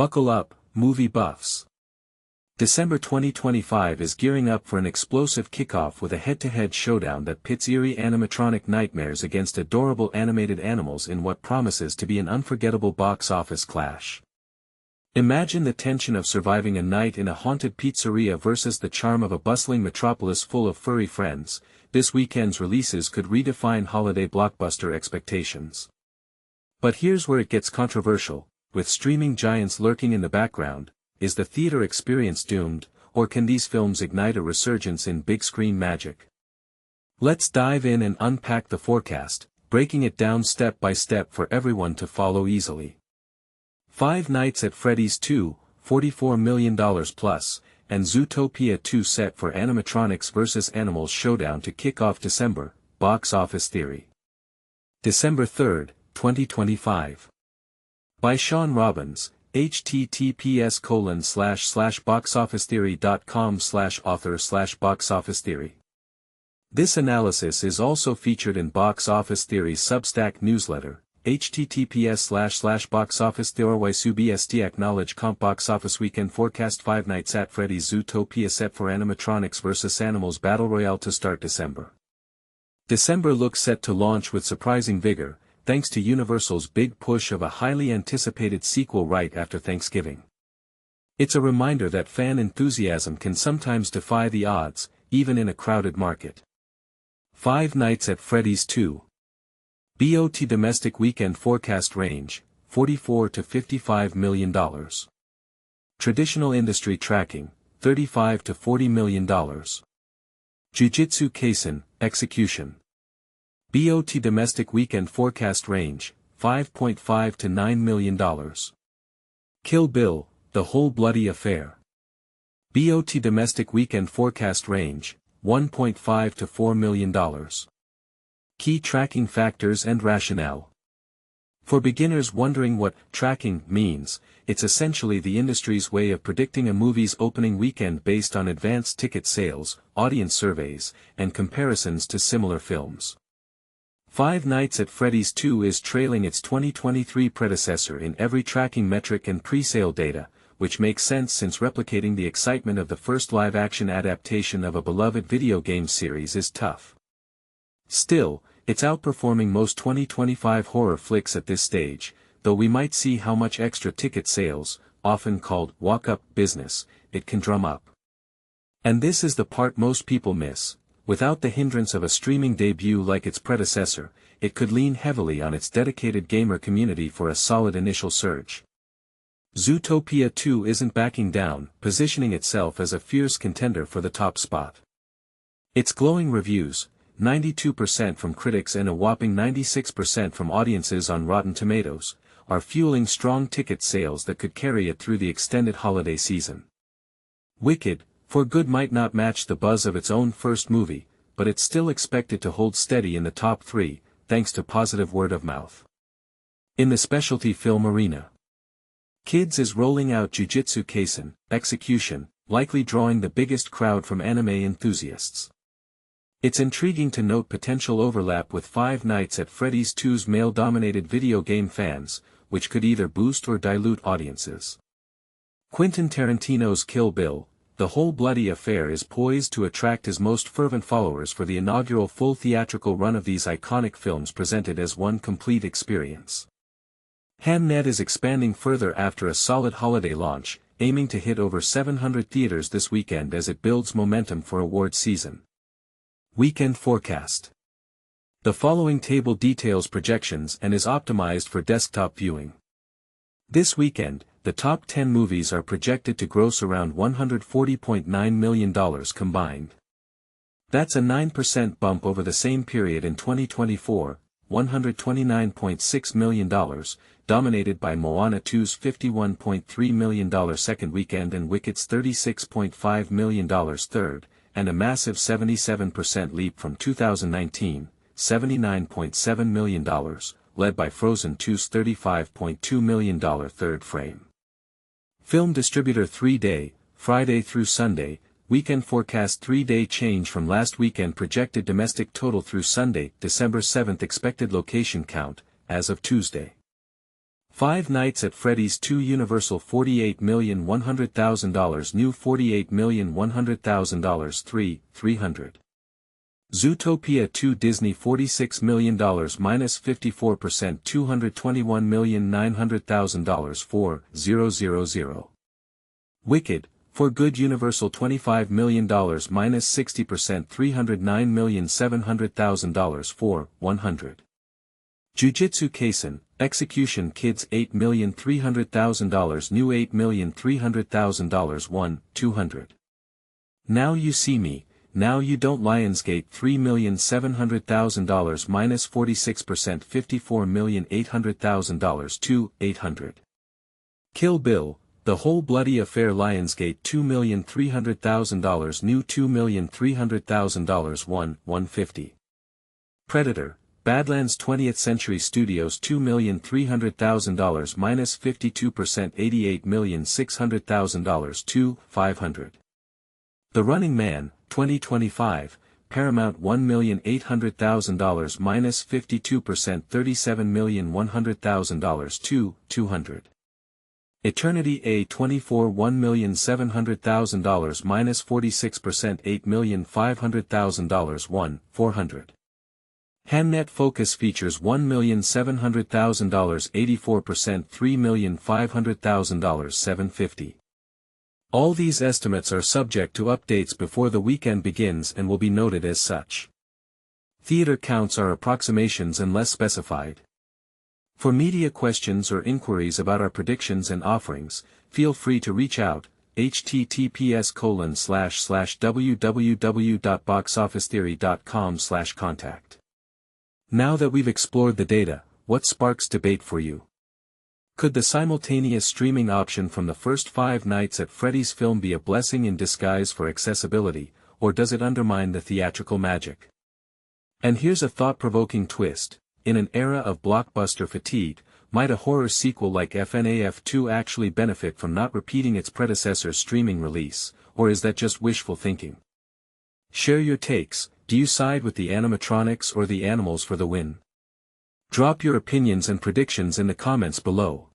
Buckle up, movie buffs. December 2025 is gearing up for an explosive kickoff with a head-to-head showdown that pits eerie animatronic nightmares against adorable animated animals in what promises to be an unforgettable box office clash. Imagine the tension of surviving a night in a haunted pizzeria versus the charm of a bustling metropolis full of furry friends. This weekend's releases could redefine holiday blockbuster expectations. But here's where it gets controversial. With streaming giants lurking in the background, is the theater experience doomed, or can these films ignite a resurgence in big-screen magic? Let's dive in and unpack the forecast, breaking it down step by step for everyone to follow easily. Five Nights at Freddy's 2, $44 million plus, and Zootopia 2 set for Animatronics vs. Animals showdown to kick off December, box office theory. December 3, 2025. By Sean Robbins, https://boxofficetheory.com/author/boxofficetheory. This analysis is also featured in Box Office Theory's Substack newsletter, https://boxofficetheory.subst. Acknowledge comp box office weekend forecast. Five Nights at Freddy's Zootopia set for Animatronics vs. Animals Battle Royale to start December. December looks set to launch with surprising vigor, thanks to Universal's big push of a highly anticipated sequel right after Thanksgiving. It's a reminder that fan enthusiasm can sometimes defy the odds, even in a crowded market. Five Nights at Freddy's 2. BOT domestic weekend forecast range, $44 to $55 million. Traditional industry tracking, $35 to $40 million. JUJUTSU Kaisen, execution. BOT domestic weekend forecast range, $5.5 to $9 million. Kill Bill, The Whole Bloody Affair. BOT domestic weekend forecast range, $1.5 to $4 million. Key tracking factors and rationale. For beginners wondering what tracking means, it's essentially the industry's way of predicting a movie's opening weekend based on advanced ticket sales, audience surveys, and comparisons to similar films. Five Nights at Freddy's 2 is trailing its 2023 predecessor in every tracking metric and pre-sale data, which makes sense since replicating the excitement of the first live-action adaptation of a beloved video game series is tough. Still, it's outperforming most 2025 horror flicks at this stage, though we might see how much extra ticket sales, often called walk-up business, it can drum up. And this is the part most people miss. Without the hindrance of a streaming debut like its predecessor, it could lean heavily on its dedicated gamer community for a solid initial surge. Zootopia 2 isn't backing down, positioning itself as a fierce contender for the top spot. Its glowing reviews, 92% from critics and a whopping 96% from audiences on Rotten Tomatoes, are fueling strong ticket sales that could carry it through the extended holiday season. Wicked, for Good might not match the buzz of its own first movie, but it's still expected to hold steady in the top three, thanks to positive word of mouth. In the specialty film arena, Kids is rolling out JUJUTSU Kaisen, execution, likely drawing the biggest crowd from anime enthusiasts. It's intriguing to note potential overlap with Five Nights at Freddy's 2's male-dominated video game fans, which could either boost or dilute audiences. Quentin Tarantino's Kill Bill, The Whole Bloody Affair is poised to attract his most fervent followers for the inaugural full theatrical run of these iconic films presented as one complete experience. Hamnet is expanding further after a solid holiday launch, aiming to hit over 700 theaters this weekend as it builds momentum for award season. Weekend forecast. The following table details projections and is optimized for desktop viewing. This weekend, the top 10 movies are projected to gross around $140.9 million combined. That's a 9% bump over the same period in 2024, $129.6 million, dominated by Moana 2's $51.3 million second weekend and Wicked's $36.5 million third, and a massive 77% leap from 2019, $79.7 million, led by Frozen 2's $35.2 million third frame. Film distributor 3-day, Friday through Sunday, weekend forecast 3-day change from last weekend projected domestic total through Sunday, December 7th expected location count, as of Tuesday. Five Nights at Freddy's 2 Universal $48,100,000 New $48,100,000 300. Zootopia 2 Disney $46 million minus 54% $221,900,000 4,000. Wicked, for Good Universal $25 million minus 60% $309,700,000 4,100. JUJUTSU Kaisen, Execution Kids $8,300,000 New $8,300,000 1,200. Now You See Me, Now You Don't Lionsgate $3,700,000 minus 46% $54,800,000 2,800. Kill Bill, The Whole Bloody Affair Lionsgate $2,300,000 New $2,300,000 1,150. Predator, Badlands 20th Century Studios $2,300,000 minus 52% $88,600,000 2,500. The Running Man, 2025, Paramount $1,800,000 minus 52% $37,100,000 2,200. Eternity A24 $1,700,000 minus 46% $8,500,000 1,400. Hamnet Focus Features $1,700,000 84% $3,500,000 750. All these estimates are subject to updates before the weekend begins and will be noted as such. Theater counts are approximations unless specified. For media questions or inquiries about our predictions and offerings, feel free to reach out, https://www.boxofficetheory.com/contact. Now that we've explored the data, what sparks debate for you? Could the simultaneous streaming option from the first 5 Nights at Freddy's film be a blessing in disguise for accessibility, or does it undermine the theatrical magic? And here's a thought-provoking twist: in an era of blockbuster fatigue, might a horror sequel like FNAF 2 actually benefit from not repeating its predecessor's streaming release, or is that just wishful thinking? Share your takes. Do you side with the animatronics or the animals for the win? Drop your opinions and predictions in the comments below.